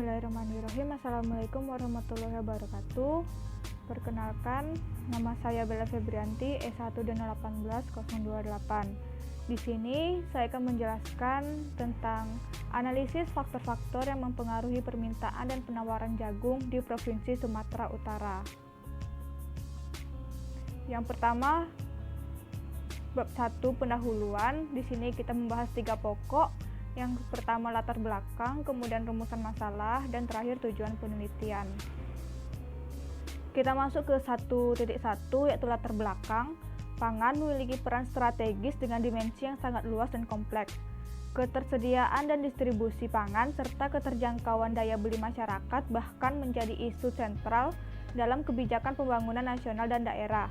Bismillahirrahmanirrahim. Assalamualaikum warahmatullahi wabarakatuh. Perkenalkan, nama saya Bella Febrianti, S1D18-028. Di sini saya akan menjelaskan tentang analisis faktor-faktor yang mempengaruhi permintaan dan penawaran jagung di Provinsi Sumatera Utara. Yang pertama, bab 1 pendahuluan. Di sini kita membahas 3 pokok. Yang pertama latar belakang, kemudian rumusan masalah, dan terakhir tujuan penelitian. Kita masuk ke 1.1 yaitu latar belakang. Pangan memiliki peran strategis dengan dimensi yang sangat luas dan kompleks. Ketersediaan dan distribusi pangan serta keterjangkauan daya beli masyarakat bahkan menjadi isu sentral dalam kebijakan pembangunan nasional dan daerah.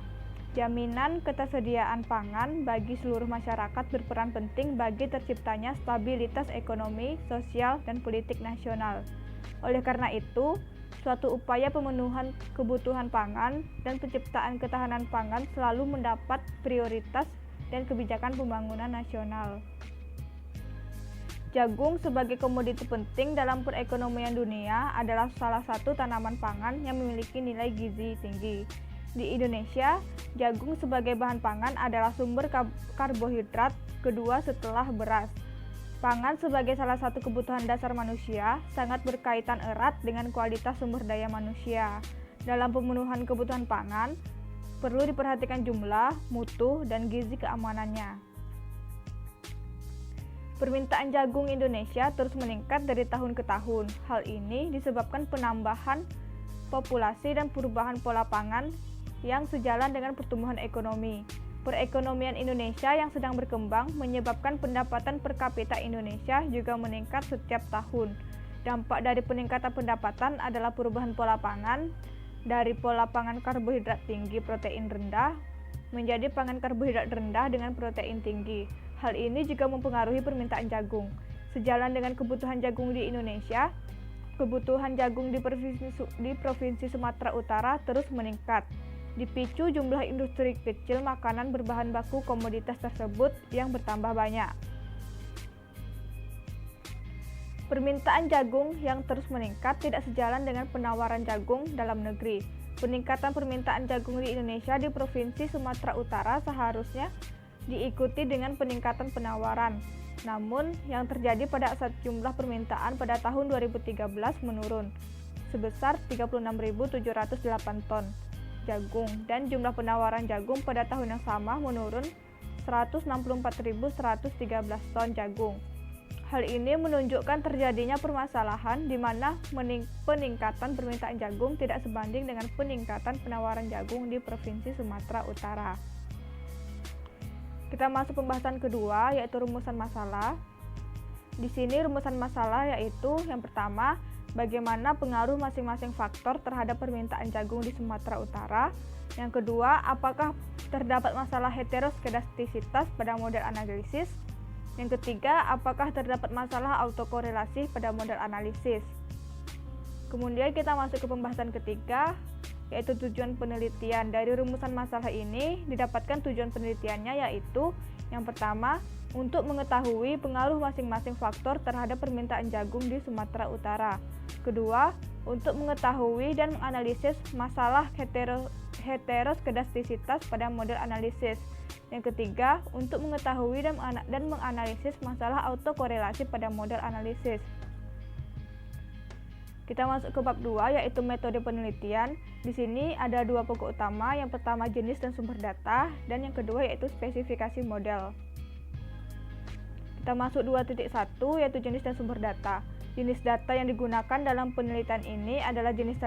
Jaminan ketersediaan pangan bagi seluruh masyarakat berperan penting bagi terciptanya stabilitas ekonomi, sosial, dan politik nasional. Oleh karena itu, suatu upaya pemenuhan kebutuhan pangan dan penciptaan ketahanan pangan selalu mendapat prioritas dan kebijakan pembangunan nasional. Jagung sebagai komoditi penting dalam perekonomian dunia adalah salah satu tanaman pangan yang memiliki nilai gizi tinggi. Di Indonesia, jagung sebagai bahan pangan adalah sumber karbohidrat kedua setelah beras. Pangan sebagai salah satu kebutuhan dasar manusia sangat berkaitan erat dengan kualitas sumber daya manusia. Dalam pemenuhan kebutuhan pangan, perlu diperhatikan jumlah, mutu, dan gizi keamanannya. Permintaan jagung Indonesia terus meningkat dari tahun ke tahun. Hal ini disebabkan penambahan populasi dan perubahan pola pangan yang sejalan dengan pertumbuhan ekonomi. Perekonomian Indonesia yang sedang berkembang menyebabkan pendapatan per kapita Indonesia juga meningkat setiap tahun. Dampak dari peningkatan pendapatan adalah perubahan pola pangan dari pola pangan karbohidrat tinggi protein rendah menjadi pangan karbohidrat rendah dengan protein tinggi. Hal ini juga mempengaruhi permintaan jagung. Sejalan dengan kebutuhan jagung di Indonesia, kebutuhan jagung di Provinsi Sumatera Utara terus meningkat. Dipicu jumlah industri kecil makanan berbahan baku komoditas tersebut yang bertambah banyak. Permintaan jagung yang terus meningkat tidak sejalan dengan penawaran jagung dalam negeri. Peningkatan permintaan jagung di Indonesia di Provinsi Sumatera Utara seharusnya diikuti dengan peningkatan penawaran. Namun, yang terjadi pada saat jumlah permintaan pada tahun 2013 menurun sebesar 36.708 ton jagung dan jumlah penawaran jagung pada tahun yang sama menurun 164.113 ton jagung. Hal ini menunjukkan terjadinya permasalahan di mana peningkatan permintaan jagung tidak sebanding dengan peningkatan penawaran jagung di Provinsi Sumatera Utara. Kita masuk pembahasan kedua yaitu rumusan masalah. Di sini rumusan masalah yaitu yang pertama, bagaimana pengaruh masing-masing faktor terhadap permintaan jagung di Sumatera Utara. Yang kedua, apakah terdapat masalah heteroskedastisitas pada model analisis. Yang ketiga, apakah terdapat masalah autokorelasi pada model analisis. Kemudian kita masuk ke pembahasan ketiga, yaitu tujuan penelitian. Dari rumusan masalah ini didapatkan tujuan penelitiannya yaitu yang pertama, untuk mengetahui pengaruh masing-masing faktor terhadap permintaan jagung di Sumatera Utara. Kedua, untuk mengetahui dan menganalisis masalah heteroskedastisitas pada model analisis. Yang ketiga, untuk mengetahui dan menganalisis masalah autokorelasi pada model analisis. Kita masuk ke bab 2 yaitu metode penelitian. Di sini ada 2 pokok utama, yang pertama jenis dan sumber data, dan yang kedua yaitu spesifikasi model. Kita masuk 2.1 yaitu jenis dan sumber data. Jenis data yang digunakan dalam penelitian ini adalah jenis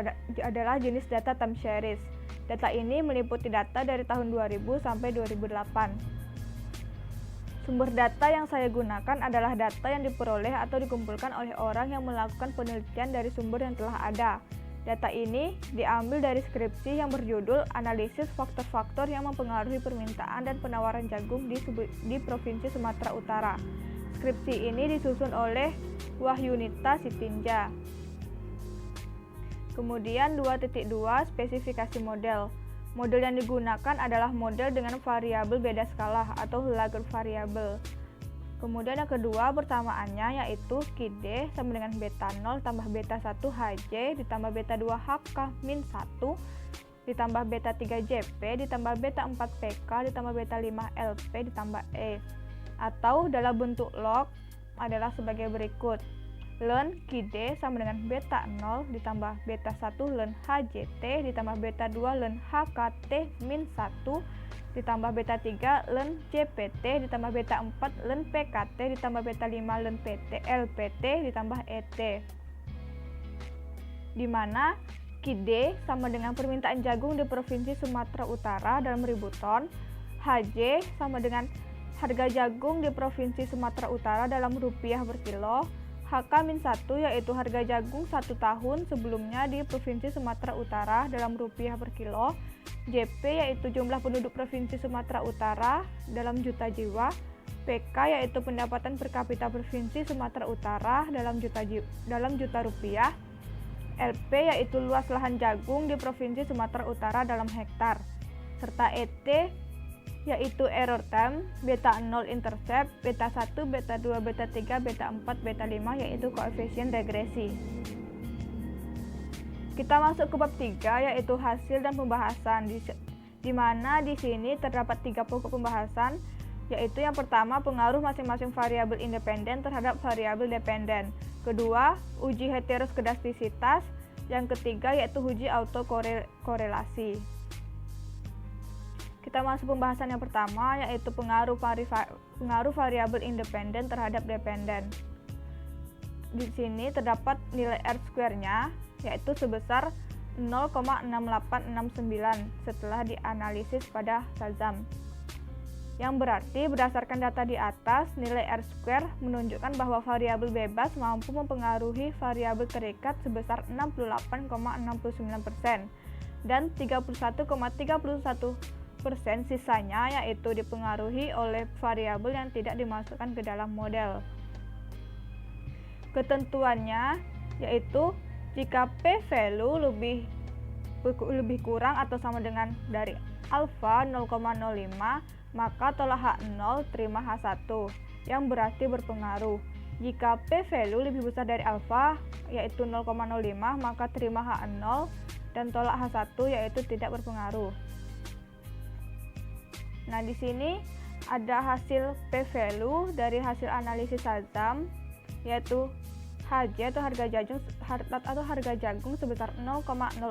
data time series. Data ini meliputi data dari tahun 2000 sampai 2008. Sumber data yang saya gunakan adalah data yang diperoleh atau dikumpulkan oleh orang yang melakukan penelitian dari sumber yang telah ada. Data ini diambil dari skripsi yang berjudul Analisis Faktor-Faktor yang Mempengaruhi Permintaan dan Penawaran Jagung di Provinsi Sumatera Utara. Skripsi ini disusun oleh Wahyunita Sitinja. Kemudian 2.2 spesifikasi model. Model yang digunakan adalah model dengan variabel beda skala atau Laguerre variable. Kemudian yang kedua persamaannya yaitu KD sama dengan beta 0 tambah beta 1 HJ ditambah beta 2 HK min 1 ditambah beta 3 JP ditambah beta 4 PK ditambah beta 5 LP ditambah E. Atau dalam bentuk log adalah sebagai berikut. Ln KD sama dengan beta 0 ditambah beta 1 ln HJT ditambah beta 2 ln HKT min 1 ditambah beta 3 ln JPT ditambah beta 4 ln PKT ditambah beta 5 ln PT LPT ditambah ET. Di mana KD sama dengan permintaan jagung di Provinsi Sumatera Utara dalam ribu ton, HJ sama dengan harga jagung di Provinsi Sumatera Utara dalam rupiah per kilo, HK-1 yaitu harga jagung 1 tahun sebelumnya di Provinsi Sumatera Utara dalam rupiah per kilo, JP yaitu jumlah penduduk Provinsi Sumatera Utara dalam juta jiwa, PK yaitu pendapatan per kapita Provinsi Sumatera Utara dalam juta rupiah, LP yaitu luas lahan jagung di Provinsi Sumatera Utara dalam hektar, serta ET yaitu error time, beta 0 intercept, beta 1, beta 2, beta 3, beta 4, beta 5 yaitu koefisien regresi. Kita masuk ke bab 3 yaitu hasil dan pembahasan, di mana di sini terdapat 3 pokok pembahasan, yaitu yang pertama pengaruh masing-masing variabel independen terhadap variabel dependen, kedua uji heteroskedastisitas, yang ketiga yaitu uji autokorelasi. Kita masuk pembahasan yang pertama yaitu pengaruh variabel independen terhadap dependen. Di sini terdapat nilai R-square-nya yaitu sebesar 0,6869 setelah dianalisis pada Shazam. Yang berarti berdasarkan data di atas, nilai R-square menunjukkan bahwa variabel bebas mampu mempengaruhi variabel terikat sebesar 68,69% dan 31,31% sisanya yaitu dipengaruhi oleh variabel yang tidak dimasukkan ke dalam model. Ketentuannya yaitu jika p-value lebih kurang atau sama dengan dari alfa 0,05 maka tolak H0 terima H1 yang berarti berpengaruh. Jika p-value lebih besar dari alfa yaitu 0,05 maka terima H0 dan tolak H1 yaitu tidak berpengaruh. Nah, di sini ada hasil p-value dari hasil analisis Shazam yaitu HJ atau harga jagung sebesar 0,040,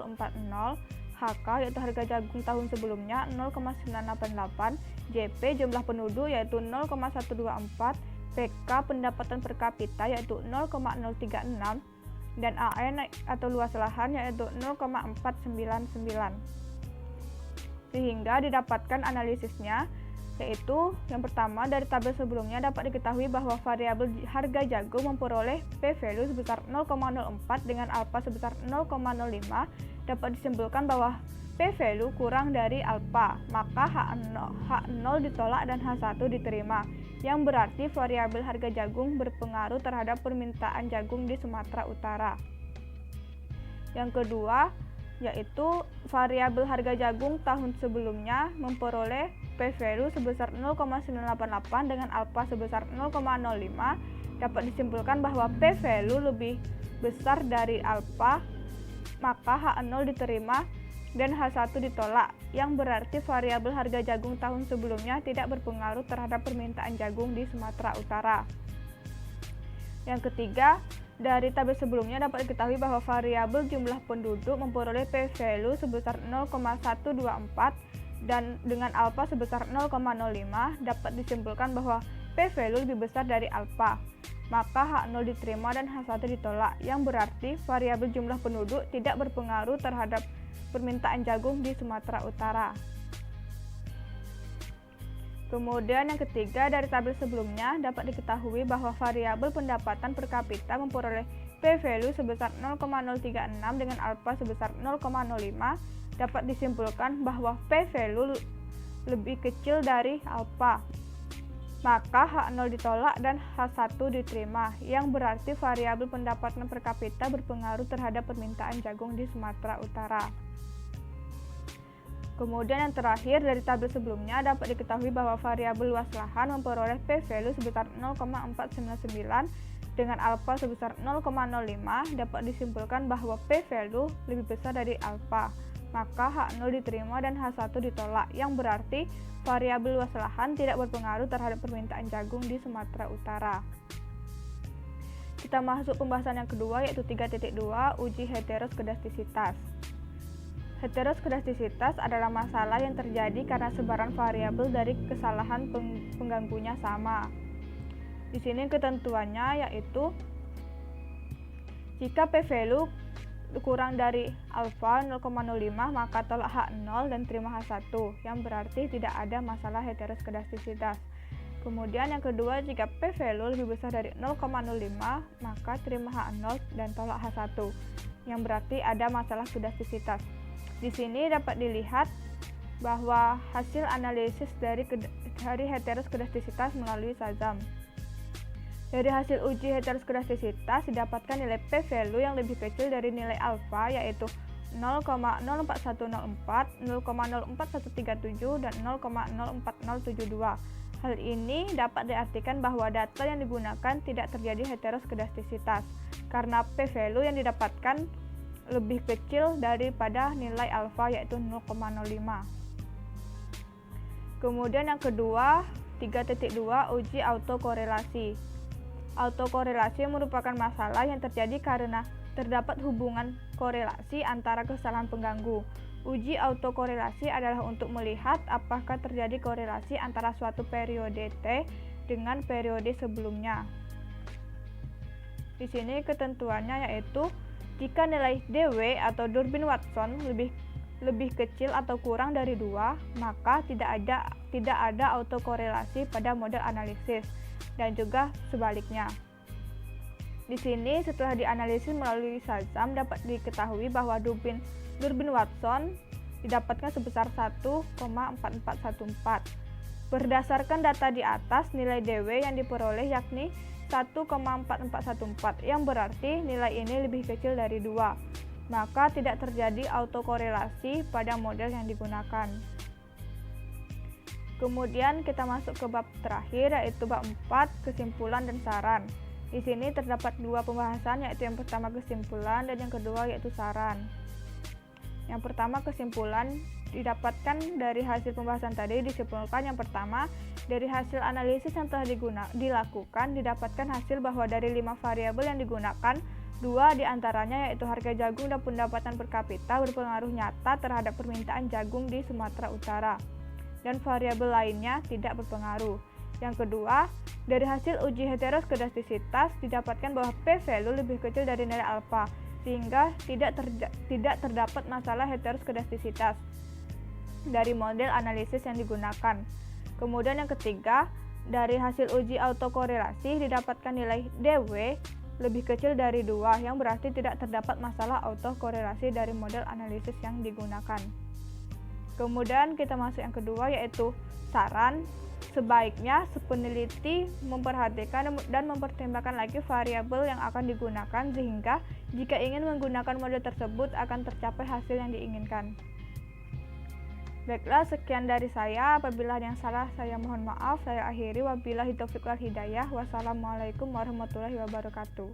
HK yaitu harga jagung tahun sebelumnya 0,988, JP jumlah penduduk yaitu 0,124, PK pendapatan per kapita yaitu 0,036 dan AN atau luas lahan yaitu 0,499. Sehingga didapatkan analisisnya yaitu yang pertama dari tabel sebelumnya dapat diketahui bahwa variabel harga jagung memperoleh p-value sebesar 0,04 dengan alfa sebesar 0,05 dapat disimpulkan bahwa p-value kurang dari alfa maka H0 ditolak dan H1 diterima yang berarti variabel harga jagung berpengaruh terhadap permintaan jagung di Sumatera Utara. Yang kedua yaitu variabel harga jagung tahun sebelumnya memperoleh p-value sebesar 0,988 dengan alfa sebesar 0,05 dapat disimpulkan bahwa p-value lebih besar dari alfa maka H0 diterima dan H1 ditolak yang berarti variabel harga jagung tahun sebelumnya tidak berpengaruh terhadap permintaan jagung di Sumatera Utara. Yang ketiga, dari tabel sebelumnya dapat diketahui bahwa variabel jumlah penduduk memperoleh p-value sebesar 0,124 dan dengan alfa sebesar 0,05 dapat disimpulkan bahwa p-value lebih besar dari alfa. Maka H0 diterima dan H1 ditolak, yang berarti variabel jumlah penduduk tidak berpengaruh terhadap permintaan jagung di Sumatera Utara. Kemudian yang ketiga, dari tabel sebelumnya dapat diketahui bahwa variabel pendapatan per kapita memperoleh p-value sebesar 0,036 dengan alfa sebesar 0,05 dapat disimpulkan bahwa p-value lebih kecil dari alfa. Maka H0 ditolak dan H1 diterima, yang berarti variabel pendapatan per kapita berpengaruh terhadap permintaan jagung di Sumatera Utara. Kemudian yang terakhir, dari tabel sebelumnya dapat diketahui bahwa variabel luas lahan memperoleh p-value sebesar 0,499 dengan alfa sebesar 0,05. Dapat disimpulkan bahwa p-value lebih besar dari alfa, maka H0 diterima dan H1 ditolak, yang berarti variabel luas lahan tidak berpengaruh terhadap permintaan jagung di Sumatera Utara. Kita masuk pembahasan yang kedua, yaitu 3.2, uji heteroskedastisitas. Heteroskedastisitas adalah masalah yang terjadi karena sebaran variabel dari kesalahan pengganggunya sama. Di sini ketentuannya yaitu jika p-value kurang dari alfa 0,05 maka tolak H0 dan terima H1, yang berarti tidak ada masalah heteroskedastisitas. Kemudian yang kedua, jika p-value lebih besar dari 0,05 maka terima H0 dan tolak H1, yang berarti ada masalah skedastisitas. Di sini dapat dilihat bahwa hasil analisis dari heteroskedastisitas melalui SAZAM. Dari hasil uji heteroskedastisitas didapatkan nilai p-value yang lebih kecil dari nilai alfa, yaitu 0,04104, 0,04137, dan 0,04072. Hal ini dapat diartikan bahwa data yang digunakan tidak terjadi heteroskedastisitas karena p-value yang didapatkan lebih kecil daripada nilai alfa, yaitu 0,05. Kemudian yang kedua, 3.2, uji autokorelasi. Autokorelasi merupakan masalah yang terjadi karena terdapat hubungan korelasi antara kesalahan pengganggu. Uji autokorelasi adalah untuk melihat apakah terjadi korelasi antara suatu periode T dengan periode sebelumnya. Di sini ketentuannya yaitu jika nilai dW atau Durbin-Watson lebih kecil atau kurang dari 2, maka tidak ada autokorelasi pada model analisis, dan juga sebaliknya. Di sini setelah dianalisis melalui SAZAM dapat diketahui bahwa Durbin-Watson didapatkan sebesar 1,4414. Berdasarkan data di atas, nilai dW yang diperoleh yakni 1,4414, yang berarti nilai ini lebih kecil dari 2, maka tidak terjadi autokorelasi pada model yang digunakan. Kemudian kita masuk ke bab terakhir, yaitu bab 4, kesimpulan dan saran. Di sini terdapat dua pembahasan, yaitu yang pertama kesimpulan dan yang kedua yaitu saran. Yang pertama, kesimpulan didapatkan dari hasil pembahasan tadi. Disimpulkan yang pertama, dari hasil analisis yang telah dilakukan didapatkan hasil bahwa dari 5 variabel yang digunakan, 2 diantaranya yaitu harga jagung dan pendapatan per kapita berpengaruh nyata terhadap permintaan jagung di Sumatera Utara, dan variabel lainnya tidak berpengaruh. Yang kedua, dari hasil uji heteroskedastisitas didapatkan bahwa p-value lebih kecil dari nilai alfa, sehingga tidak terdapat masalah heteroskedastisitas dari model analisis yang digunakan. Kemudian yang ketiga, dari hasil uji autokorelasi didapatkan nilai dW lebih kecil dari 2, yang berarti tidak terdapat masalah autokorelasi dari model analisis yang digunakan. Kemudian kita masuk yang kedua, yaitu saran. Sebaiknya peneliti memperhatikan dan mempertimbangkan lagi variabel yang akan digunakan, sehingga jika ingin menggunakan model tersebut akan tercapai hasil yang diinginkan. Baiklah, sekian dari saya. Apabila ada yang salah, saya mohon maaf. Saya akhiri. Wabillahi taufiq wal hidayah. Wassalamualaikum warahmatullahi wabarakatuh.